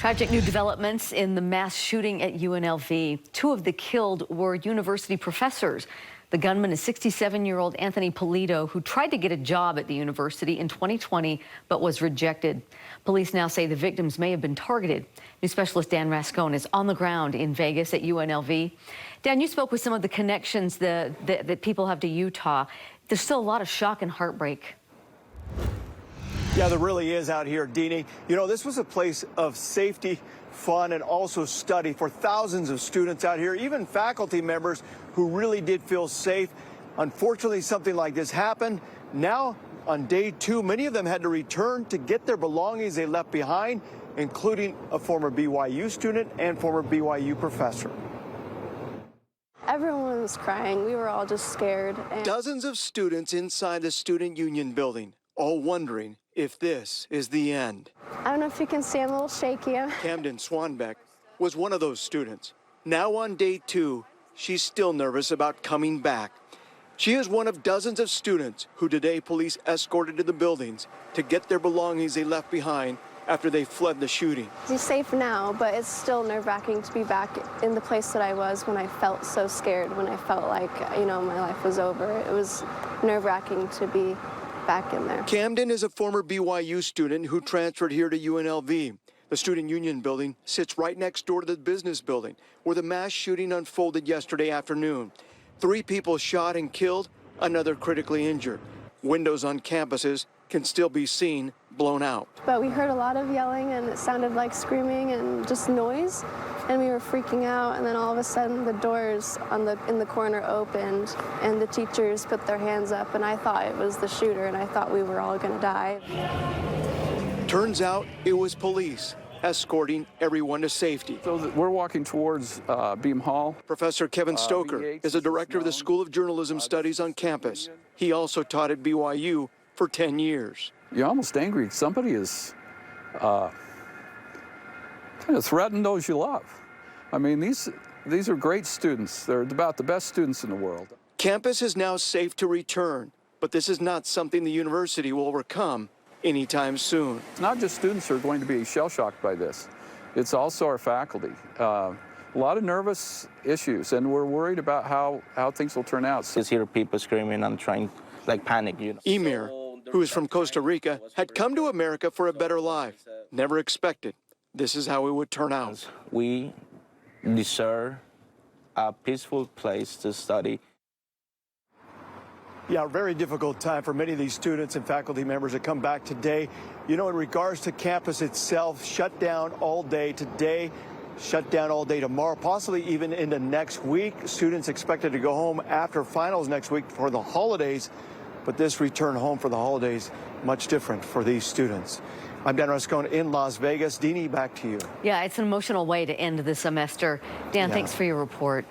Tragic new developments in the mass shooting at UNLV. Two of the killed were university professors. The gunman is 67-year-old Anthony Polito, who tried to get a job at the university in 2020 but was rejected. Police now say the victims may have been targeted. News specialist Dan Rascone is on the ground in Vegas at UNLV. Dan, you spoke with some of the connections that people have to Utah. There's still a lot of shock and heartbreak. Yeah, there really is out here, Deanie. You know, this was a place of safety, fun, and also study for thousands of students out here, even faculty members who really did feel safe. Unfortunately, something like this happened. Now, on day two, many of them had to return to get their belongings they left behind, including a former BYU student and former BYU professor. Everyone was crying. We were all just scared. Dozens of students inside the Student Union building, all wondering if this is the end. I don't know if you can see, I'm a little shaky. Camden Swanbeck was one of those students. Now on day two, she's still nervous about coming back. She is one of dozens of students who today police escorted to the buildings to get their belongings they left behind after they fled the shooting. She's safe now, but it's still nerve-wracking to be back in the place that I was when I felt so scared, when I felt like, you know, my life was over. It was nerve-wracking to be back in there. Camden is a former BYU student who transferred here to UNLV. The Student Union building sits right next door to the business building where the mass shooting unfolded yesterday afternoon. 3 people shot and killed, another critically injured. Windows on campuses can still be seen blown out. But we heard a lot of yelling, and it sounded like screaming and just noise, and we were freaking out. And then all of a sudden the doors in the corner opened and the teachers put their hands up, and I thought it was the shooter, and I thought we were all gonna die. Turns out it was police escorting everyone to safety. So we're walking towards Beam Hall. Professor Kevin Stoker is a director of the School of Journalism Studies on campus. He also taught at BYU for 10 years. You're almost angry. Somebody is kind of threatening those you love. I mean, these are great students. They're about the best students in the world. Campus is now safe to return, but this is not something the university will overcome anytime soon. It's not just students who are going to be shell-shocked by this. It's also our faculty. A lot of nervous issues, and we're worried about how things will turn out. Just hear people screaming and trying, like panic, you know. Emir, who is from Costa Rica, had come to America for a better life. Never expected this is how it would turn out. We deserve a peaceful place to study. Yeah, a very difficult time for many of these students and faculty members that come back today. You know, in regards to campus itself, shut down all day today, shut down all day tomorrow, possibly even into next week. Students expected to go home after finals next week for the holidays, but this return home for the holidays, much different for these students. I'm Dan Rascone in Las Vegas. Deanie, back to you. Yeah, it's an emotional way to end the semester. Dan, thanks for your report.